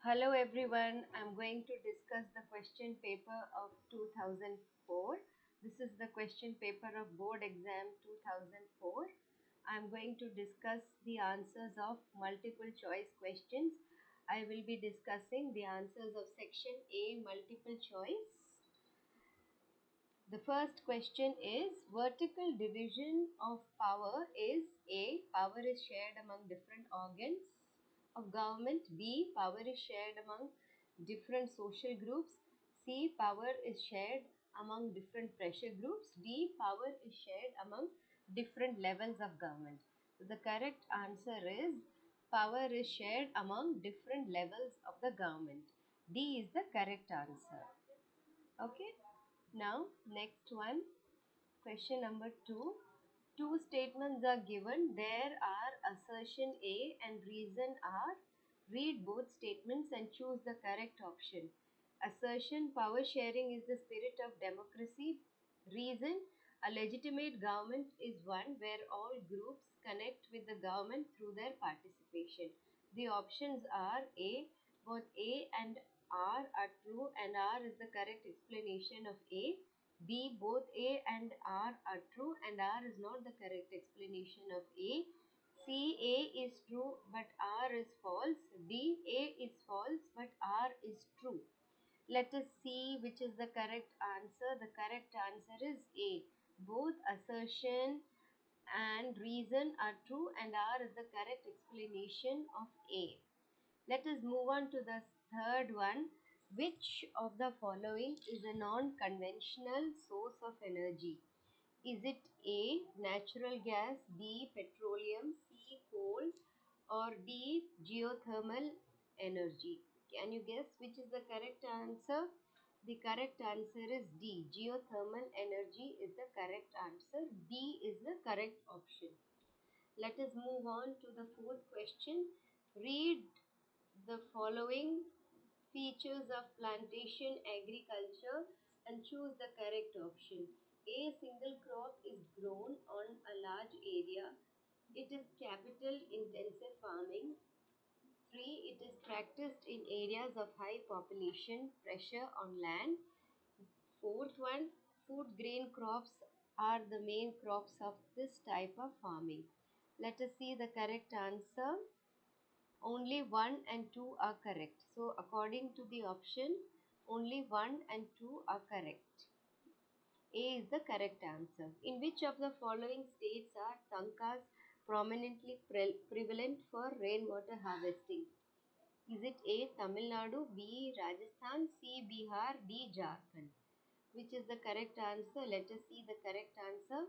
Hello everyone, I'm going to discuss the question paper of 2004. This is the question paper of board exam 2004. I'm going to discuss the answers of multiple choice questions. I will be discussing the answers of section A multiple choice. The first question is vertical division of power is A. Power is shared among different organs of government. B. Power is shared among different social groups. C. Power is shared among different pressure groups. D. Power is shared among different levels of government. So the correct answer is power is shared among different levels of the government. D is the correct answer. Okay. Now, next one, question number 2. Two statements are given. There are assertion A and reason R. Read both statements and choose the correct option. Assertion: power sharing is the spirit of democracy. Reason: a legitimate government is one where all groups connect with the government through their participation. The options are A. Both A and R are true and R is the correct explanation of A. B. Both A and R are true and R is not the correct explanation of A. C. A is true but R is false. D. A is false but R is true. Let us see which is the correct answer. The correct answer is A. Both assertion and reason are true and R is the correct explanation of A. Let us move on to the third one. Which of the following is a non-conventional source of energy? Is it A. Natural gas, B. Petroleum, C. Coal, or D. Geothermal energy? Can you guess which is the correct answer? The correct answer is D. Geothermal energy is the correct answer. D is the correct option. Let us move on to the fourth question. Read the following features of plantation agriculture and choose the correct option. A single crop is grown on a large area. It is capital intensive farming. 3. It is practiced in areas of high population pressure on land. Fourth one, food grain crops are the main crops of this type of farming. Let us see the correct answer. Only 1 and 2 are correct. So according to the option, only 1 and 2 are correct. A is the correct answer. In which of the following states are tankas prominently prevalent for rainwater harvesting? Is it A. Tamil Nadu, B. Rajasthan, C. Bihar, D. Jharkhand? Which is the correct answer? Let us see the correct answer.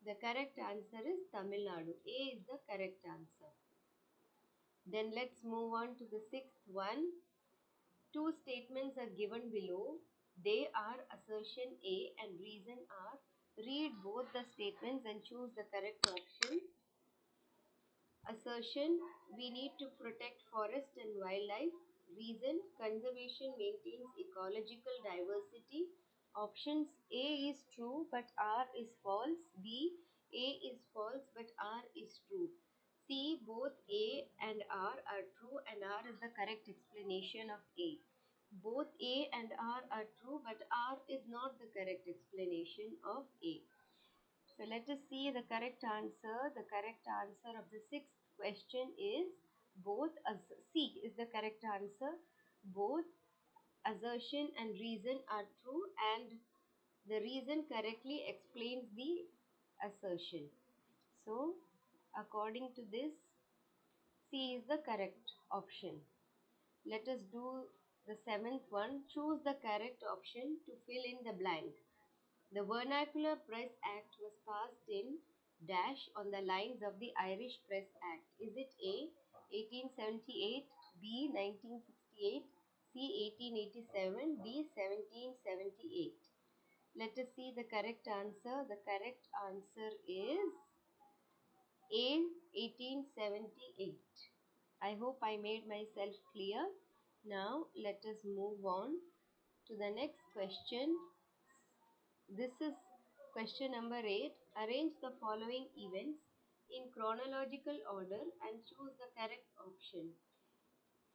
The correct answer is Tamil Nadu. A is the correct answer. Then let's move on to the sixth one. Two statements are given below. They are assertion A and reason R. Read both the statements and choose the correct option. Assertion: we need to protect forest and wildlife. Reason: conservation maintains ecological diversity. Options: A is true but R is false. B. A is false but R is true. C. Both A and R are true and R is the correct explanation of A. Both A and R are true but R is not the correct explanation of A. So let us see the correct answer. The correct answer of the sixth question is both. C is the correct answer. Both assertion and reason are true and the reason correctly explains the assertion. So according to this, C is the correct option. Let us do the seventh one. Choose the correct option to fill in the blank. The Vernacular Press Act was passed in dash on the lines of the Irish Press Act. Is it A. 1878, B. 1968, C. 1887, D. 1778? Let us see the correct answer. The correct answer is A. 1878. I hope I made myself clear. Now let us move on to the next question. This is question number 8. Arrange the following events in chronological order and choose the correct option.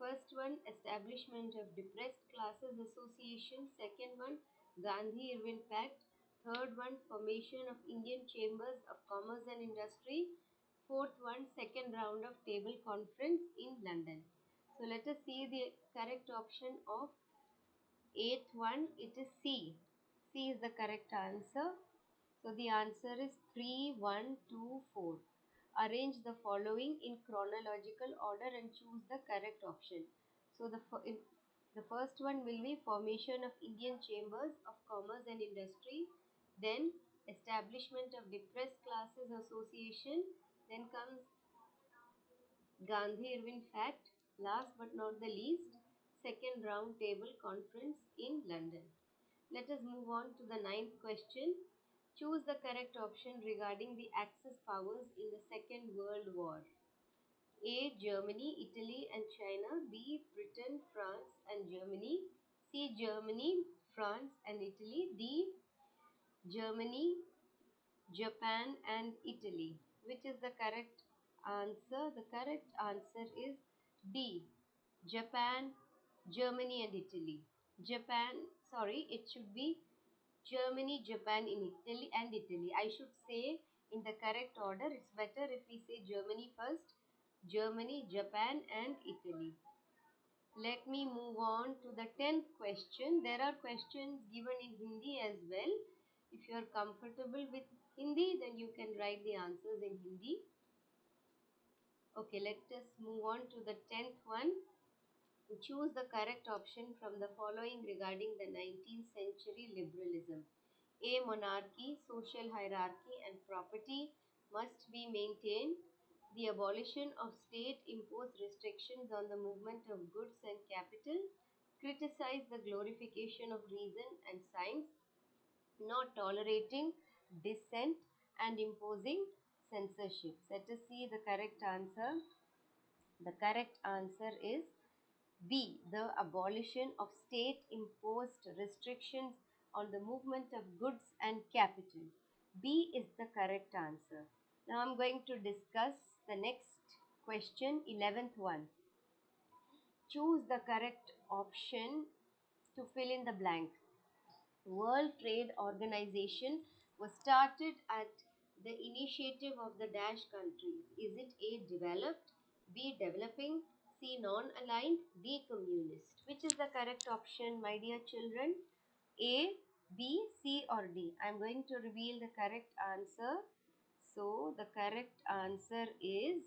First one, establishment of depressed classes association. Second one, Gandhi Irwin Pact. Third one, formation of Indian chambers of commerce and industry. Fourth one, second round of table conference in London. So let us see the correct option of eighth one. It is C. C is the correct answer. So the answer is 3, 1, 2, 4. Arrange the following in chronological order and choose the correct option. So the first one will be formation of Indian chambers of commerce and industry. Then establishment of depressed classes association. Then comes Gandhi Irwin Fact. Last but not the least, second round table conference in London. Let us move on to the ninth question. Choose the correct option regarding the Axis powers in the Second World War. A. Germany, Italy and China. B. Britain, France and Germany. C. Germany, France and Italy. D. Germany, Japan and Italy. Which is the correct answer? The correct answer is D. Japan, Germany and Italy. It should be Germany, Japan, in Italy and Italy. I should say in the correct order. It's better if we say Germany first. Germany, Japan and Italy. Let me move on to the 10th question. There are questions given in Hindi as well. If you are comfortable with Hindi, then you can write the answers in Hindi. Okay, let us move on to the 10th one. Choose the correct option from the following regarding the 19th century liberalism. A. Monarchy, social hierarchy and property must be maintained. The abolition of state imposed restrictions on the movement of goods and capital. Criticize the glorification of reason and science, not tolerating dissent and imposing censorship. Let us see the correct answer. The correct answer is B. The abolition of state imposed restrictions on the movement of goods and capital. B is the correct answer. Now I am going to discuss the next question, 11th one. Choose the correct option to fill in the blank. World Trade Organization was started at the initiative of the dash countries. Is it A. Developed, B. Developing, C. Non-aligned, D. Communist? Which is the correct option, my dear children? A, B, C or D? I am going to reveal the correct answer. So the correct answer is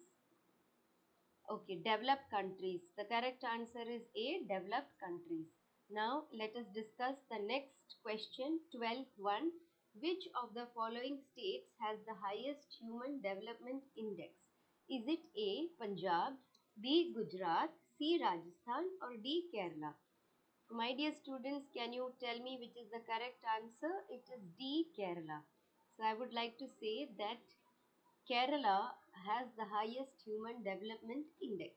okay, developed countries. The correct answer is A, developed countries. Now let us discuss the next question, 12th one. Which of the following states has the highest human development index? Is it A, Punjab, B, Gujarat, C, Rajasthan or D, Kerala? My dear students, can you tell me which is the correct answer? It is D, Kerala. So I would like to say that Kerala has the highest human development index.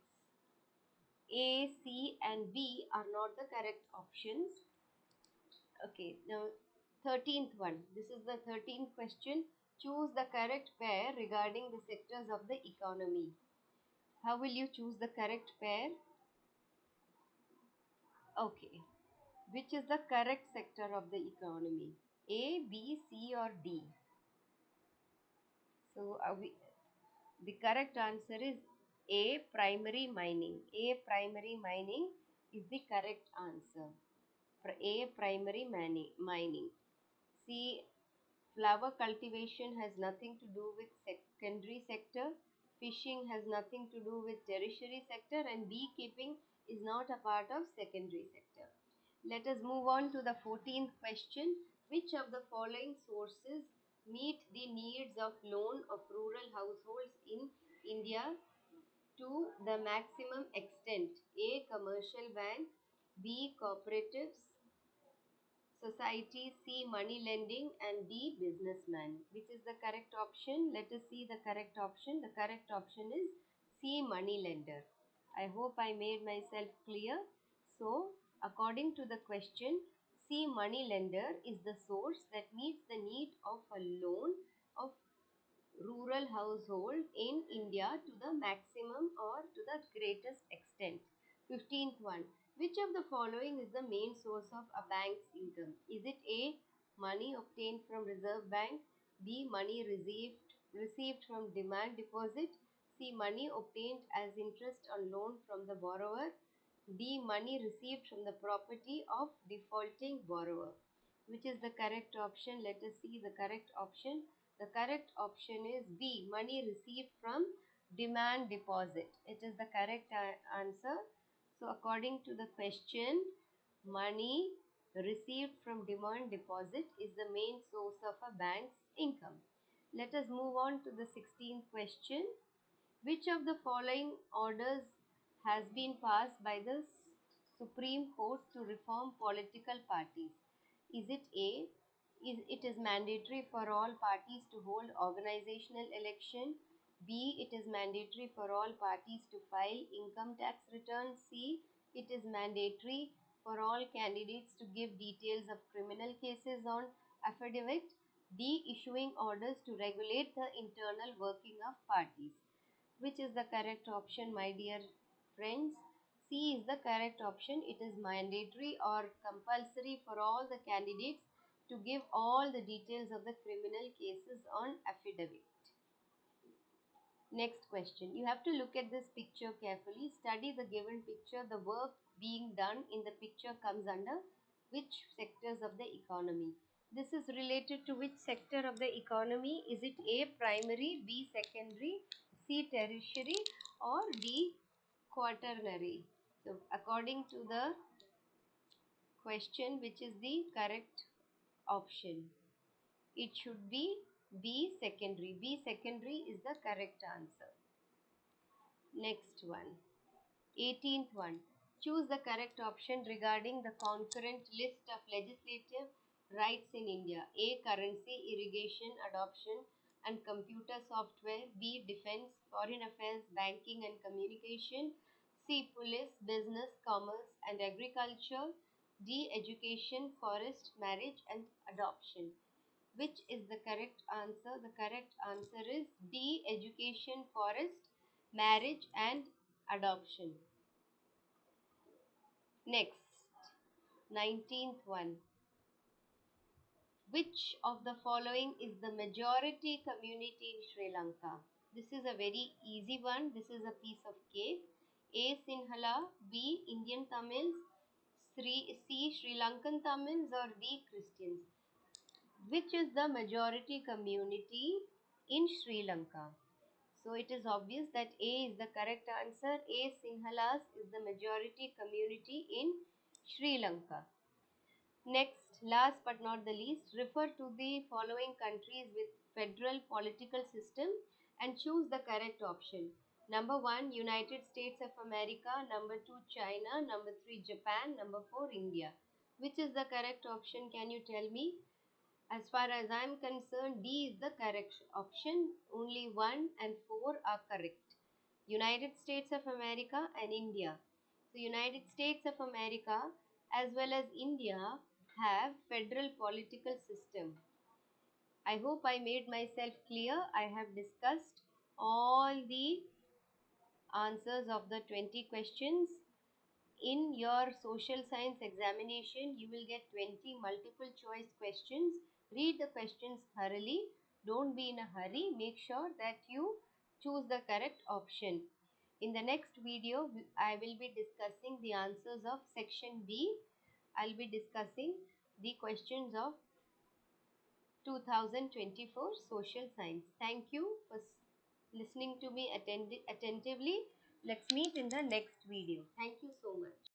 A, C and B are not the correct options. Okay, now 13th one. This is the 13th question. Choose the correct pair regarding the sectors of the economy. How will you choose the correct pair? Okay. Which is the correct sector of the economy? A, B, C or D? So the correct answer is A, primary mining. A, primary mining is the correct answer. A, primary mining. C, flower cultivation has nothing to do with secondary sector. Fishing has nothing to do with tertiary sector, and beekeeping is not a part of secondary sector. Let us move on to the 14th question. Which of the following sources meet the needs of loan of rural households in India to the maximum extent? A, commercial bank, B, cooperatives, society, C, money lending and D, businessman. Which is the correct option? Let us see the correct option. The correct option is C, money lender. I hope I made myself clear. So, according to the question, C, money lender is the source that meets the need of a loan of rural household in India to the maximum or to the greatest extent. 15th one. Which of the following is the main source of a bank's income? Is it A. Money obtained from Reserve Bank, B. Money received from demand deposit, C. Money obtained as interest on loan from the borrower, D. Money received from the property of defaulting borrower? Which is the correct option? Let us see the correct option. The correct option is B. Money received from demand deposit. It is the correct answer. So according to the question, money received from demand deposit is the main source of a bank's income. Let us move on to the 16th question. Which of the following orders has been passed by the Supreme Court to reform political parties? Is it A? It is mandatory for all parties to hold organizational election. B. It is mandatory for all parties to file income tax returns. C. It is mandatory for all candidates to give details of criminal cases on affidavit. D. Issuing orders to regulate the internal working of parties. Which is the correct option, my dear friends? C is the correct option. It is mandatory or compulsory for all the candidates to give all the details of the criminal cases on affidavit. Next question. You have to look at this picture carefully. Study the given picture. The work being done in the picture comes under which sectors of the economy? This is related to which sector of the economy? Is it A. Primary, B. Secondary, C. Tertiary, or D. Quaternary? So according to the question, which is the correct option? It should be B. Secondary. B. Secondary is the correct answer. Next one. 18th one. Choose the correct option regarding the concurrent list of legislative rights in India. A. Currency, irrigation, adoption and computer software. B. Defense, foreign affairs, banking and communication. C. Police, business, commerce and agriculture. D. Education, forest, marriage and adoption. Which is the correct answer? The correct answer is D. Education, forest, marriage and adoption. Next, 19th one. Which of the following is the majority community in Sri Lanka? This is a very easy one. This is a piece of cake. A. Sinhala, B. Indian Tamils, C. Sri Lankan Tamils, or D. Christians? Which is the majority community in Sri Lanka? So it is obvious that A is the correct answer. A. Sinhalas is the majority community in Sri Lanka. Next, last but not the least, refer to the following countries with federal political system and choose the correct option. Number 1, United States of America. Number 2, China. Number 3, Japan. Number 4, India. Which is the correct option? Can you tell me? As far as I am concerned, D is the correct option. Only 1 and 4 are correct. United States of America and India. So United States of America as well as India have federal political system. I hope I made myself clear. I have discussed all the answers of the 20 questions. In your social science examination, you will get 20 multiple choice questions. Read the questions thoroughly. Don't be in a hurry. Make sure that you choose the correct option. In the next video, I will be discussing the answers of section B. I'll be discussing the questions of 2024 social science. Thank you for listening to me attentively. Let's meet in the next video. Thank you so much.